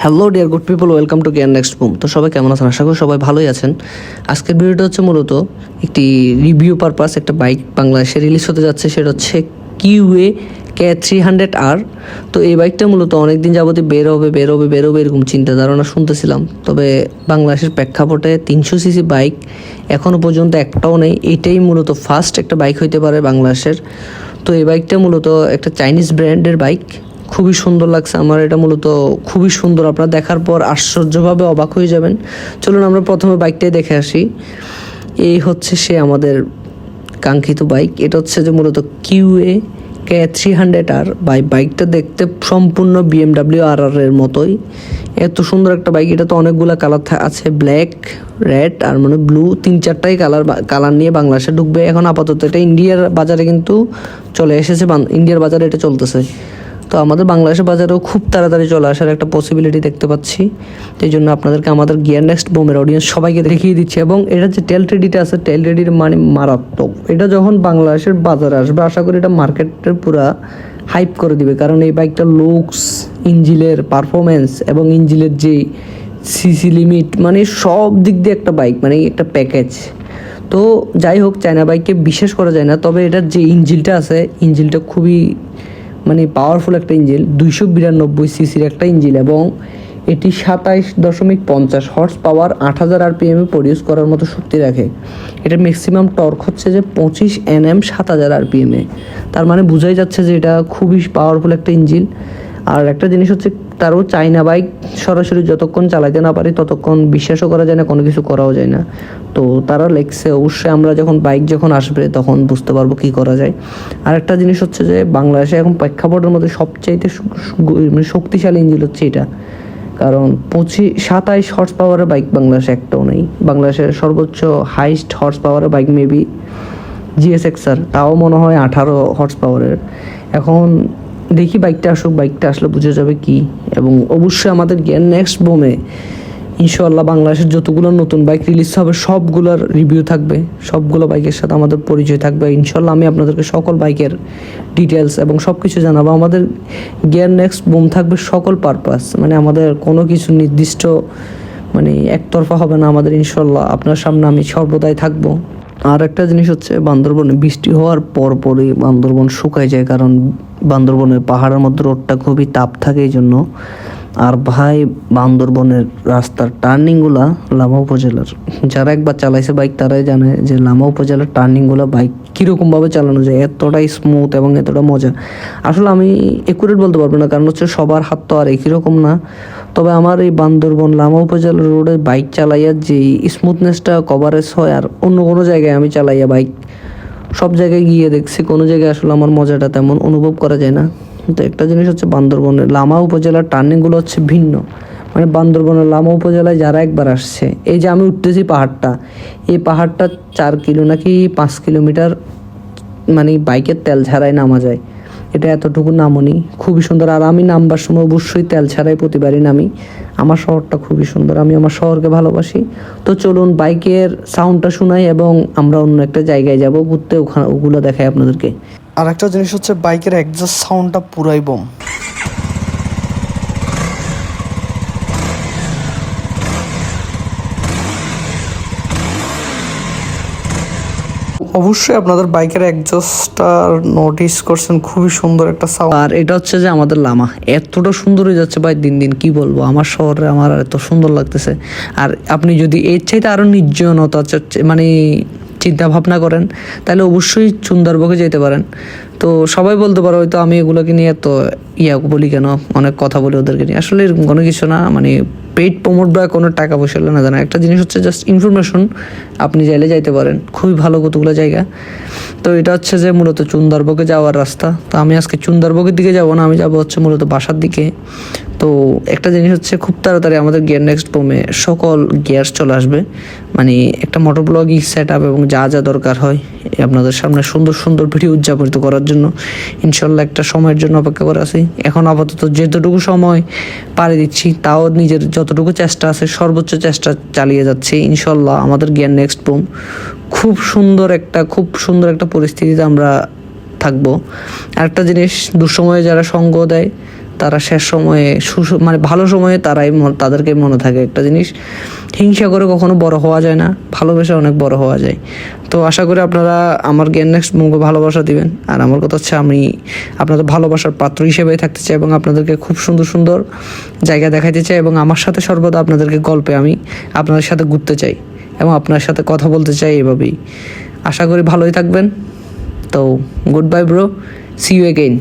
Hello dear good people, welcome to gear next broom. তো সবাই কেমন আছেন? আশা করি সবাই ভালোই আছেন। আজকের ভিডিওটা হচ্ছে মূলত একটি রিভিউ পারপাস। একটা বাইক বাংলাদেশে রিলিজ হতে যাচ্ছে, সেটা হচ্ছে কিউএ K300R। তো এই বাইকটা মূলত অনেক দিন যাবতীয় বের হবে এরকম চিন্তা ধারণা শুনতেছিলাম। তবে বাংলাদেশের প্রেক্ষাপটে 300 সিসি বাইক এখনও পর্যন্ত একটাও নেই। এটাই মূলত ফার্স্ট একটা বাইক হইতে পারে বাংলাদেশের। তো এই বাইকটা মূলত একটা চাইনিজ ব্র্যান্ডের বাইক। খুবই সুন্দর লাগছে আমার এটা, মূলত খুবই সুন্দর। আপনারা দেখার পর আশ্চর্যভাবে অবাক হয়ে যাবেন। চলুন আমরা প্রথমে বাইকটাই দেখে আসি। এই হচ্ছে সে আমাদের কাঙ্ক্ষিত বাইক। এটা হচ্ছে যে মূলত কিউএ K300R। বাইকটা দেখতে সম্পূর্ণ BMW RR এর মতোই, এত সুন্দর একটা বাইক। এটা তো অনেকগুলো কালার আছে, ব্ল্যাক, রেড আর মানে ব্লু, 3-4টাই কালার নিয়ে বাংলাদেশে ঢুকবে এখন আপাতত। এটা ইন্ডিয়ার বাজারে কিন্তু চলে এসেছে, ইন্ডিয়ার বাজারে এটা চলতেছে। তো আমাদের বাংলাদেশের বাজারেও খুব তাড়াতাড়ি চলে আসার একটা পসিবিলিটি দেখতে পাচ্ছি। এই জন্য আপনাদেরকে আমাদের গিয়ার নেক্সট বুমের অডিয়েন্স সবাইকে দেখিয়ে দিচ্ছি। এবং এটা যে টেল রেডিটা আছে, টেল রেডির মানে মারাত্মক। এটা যখন বাংলাদেশের বাজারে আসবে আশা করি এটা মার্কেটের পুরা হাইপ করে দিবে, কারণ এই বাইকটার লুকস, ইঞ্জিনের পারফরমেন্স এবং ইঞ্জিনের যে সিসি লিমিট, মানে সব দিক দিয়ে একটা বাইক, মানে একটা প্যাকেজ। তো যাই হোক, চায়না বাইককে বিশেষ করা যায় না, তবে এটার যে ইঞ্জিনটা আছে, ইঞ্জিনটা খুবই মানে পাওয়ারফুল একটা ইঞ্জিন। 292 সিসির একটা ইঞ্জিন এবং এটি 27.50 হর্স পাওয়ার 8000 RPM প্রডিউস করার মতো শক্তি রাখে। এটার ম্যাক্সিমাম টর্ক হচ্ছে যে 25 Nm 7000 RPM। তার মানে বোঝাই যাচ্ছে যে এটা খুবই পাওয়ারফুল একটা ইঞ্জিন। আর একটা জিনিস হচ্ছে, তারও চাইনা বাইক সরাসরি যতক্ষণ চালাইতে না পারি ততক্ষণ বিশ্বাসও করা যায় না, কোনো কিছু করাও যায় না। তো তারা লেখছে, অবশ্যই আমরা বাইক যখন আসবে তখন বুঝতে পারবো কী করা যায়। আর একটা জিনিস হচ্ছে যে বাংলাদেশে এখন প্রেক্ষাপটের মধ্যে সবচাইতে শক্তিশালী ইঞ্জিন হচ্ছে এটা, কারণ 27 হর্স পাওয়ারের বাইক বাংলাদেশে একটাও নেই। বাংলাদেশের সর্বোচ্চ হাইস্ট হর্স পাওয়ারের বাইক মেবি GSX-R, তাও মনে হয় 18 হর্স পাওয়ারের। এখন দেখি বাইকটা আসুক, বাইকটা আসলে বুঝে যাবে কি। এবং অবশ্যই আমাদের গিয়ার নেক্সট বুমে ইনশাআল্লাহ বাংলাদেশের যতগুলো নতুন বাইক রিলিজ হবে সবগুলোর রিভিউ থাকবে, সবগুলো বাইকের সাথে আমাদের পরিচয় থাকবে ইনশাআল্লাহ। আমি আপনাদেরকে সকল বাইকের ডিটেলস এবং সব কিছু জানাবো। আমাদের গিয়ার নেক্সট বুম থাকবে সকল পারপাস, মানে আমাদের কোনো কিছু নির্দিষ্ট মানে একতরফা হবে না আমাদের। ইনশাআল্লাহ আপনার সামনে আমি সর্বদাই থাকবো। আর একটা জিনিস হচ্ছে, বান্দরবনে বৃষ্টি হওয়ার পরই বান্দরবন শুকায় যায়, কারণ বান্দরবনের পাহাড়ের মধ্যে রোডটা খুবই তাপ থাকে এই জন্য। আর ভাই, বান্দরবনের রাস্তার টার্নিংগুলা লামা উপজেলার, যারা একবার চালাইছে বাইক তারাই জানে যে লামা উপজেলার টার্নিংগুলো বাইক কীরকমভাবে চালানো যায়, এতটাই স্মুথ এবং এতটা মজা। আসলে আমি একুরেট বলতে পারবো না, কারণ হচ্ছে সবার হাত তো আর একই রকম না। তবে আমার এই বান্দরবন লামা উপজেলার রোডে বাইক চালাইয়া যে স্মুথনেসটা কভারেজ হয়, আর অন্য কোনো জায়গায় আমি চালাইয়া বাইক সব জায়গায় গিয়ে দেখছি কোনো জায়গায় আসলে আমার মজাটা তেমন অনুভব করা যায় না। তো একটা জিনিস হচ্ছে, বান্দরবনের লামা উপজেলার টার্নিংগুলো হচ্ছে ভিন্ন। মানে বান্দরবনের লামা উপজেলায় যারা একবার আসছে, এই যে আমি উঠতেছি পাহাড়টা, এই পাহাড়টা 4 কিলো নাকি 5 কিলোমিটার মানে বাইকের তেল ছাড়াই নামা যায়। এটা এতটুকু নামনি, খুবই সুন্দর। আর আমি নামবার সময় অবশ্যই তেল ছাড়াই প্রতিবারই নামি। আমার শহরটা খুবই সুন্দর, আমি আমার শহরকে ভালোবাসি। তো চলুন বাইকের সাউন্ডটা শোনাই এবং আমরা অন্য একটা জায়গায় যাব ঘুরতে, ওগুলো দেখাই আপনাদেরকে। আর একটা জিনিস হচ্ছে, বাইকের এক্সস্ট সাউন্ডটা পুরাই বম। অবশ্যই আপনাদের বাইকের এক্সস্টটা নোটিস করছেন, খুবই সুন্দর একটা সাউন্ড। আর এটা হচ্ছে যে আমাদের লামা এতটা সুন্দর হয়ে যাচ্ছে ভাই দিন দিন, কি বলবো। আমার শহরে আমার এত সুন্দর লাগতেছে। আর আপনি যদি এর চাইতে আরও নির্জনতা মানে চিন্তা ভাবনা করেন, তাহলে অবশ্যই সুন্দরবনে যেতে পারেন। তো সবাই বলতে পারো হয়তো আমি এগুলোকে নিয়ে এত বলি কেন, অনেক কথা বলি ওদেরকে নিয়ে। আসলে এরকম কোনো কিছু না, মানে পেইড প্রমোট বা কোনো টাকা পয়সা না জানা। একটা জিনিস হচ্ছে জাস্ট ইনফরমেশন, আপনি চাইলে যাইতে পারেন, খুবই ভালো কতগুলো জায়গা। তো এটা হচ্ছে যে মূলত সুন্দরবনে যাওয়ার রাস্তা। তো আমি আজকে সুন্দরবনের দিকে যাব না, আমি যাব হচ্ছে মূলত বাসার দিকে। তো একটা জিনিস হচ্ছে, খুব তাড়াতাড়ি আমাদের গিয়ার নেক্সট বুমে সকল গিয়ার্স চলে আসবে, মানে একটা মোটর ব্লগিং সেট আপ এবং যা যা দরকার হয় আপনাদের সামনে সুন্দর সুন্দর ভিডিও উদযাপিত করার জন্য ইনশাল্লাহ একটা সময়ের জন্য অপেক্ষা করে আছি। এখন আপাতত যেতটুকু সময় পাড়ি দিচ্ছি, তাও নিজের যতটুকু চেষ্টা আছে সর্বোচ্চ চেষ্টা চালিয়ে যাচ্ছি। ইনশাল্লাহ আমাদের গিয়ার নেক্সট বুম খুব সুন্দর একটা পরিস্থিতিতে আমরা থাকবো। আরেকটা জিনিস, দুঃসময়ে যারা সঙ্গ দেয় তারা শেষ সময়ে মানে ভালো সময়ে তাদেরকে মনে থাকে একটা জিনিস, হিংসা করে কখনো বড় হওয়া যায় না, ভালোবেসে অনেক বড় হওয়া যায়। তো আশা করি আপনারা আমার জ্ঞান নেক্সট মুভকে ভালোবাসা দিবেন। আর আমার কথা হচ্ছে, আমি আপনাদের ভালোবাসার পাত্র হিসেবেই থাকতে চাই এবং আপনাদেরকে খুব সুন্দর সুন্দর জায়গা দেখাইতে চাই এবং আমার সাথে সর্বদা আপনাদেরকে গল্পে আমি আপনাদের সাথে ঘুরতে চাই এবং আপনার সাথে কথা বলতে চাই এভাবেই। আশা করি ভালোই থাকবেন। তো good bye bro, see you again.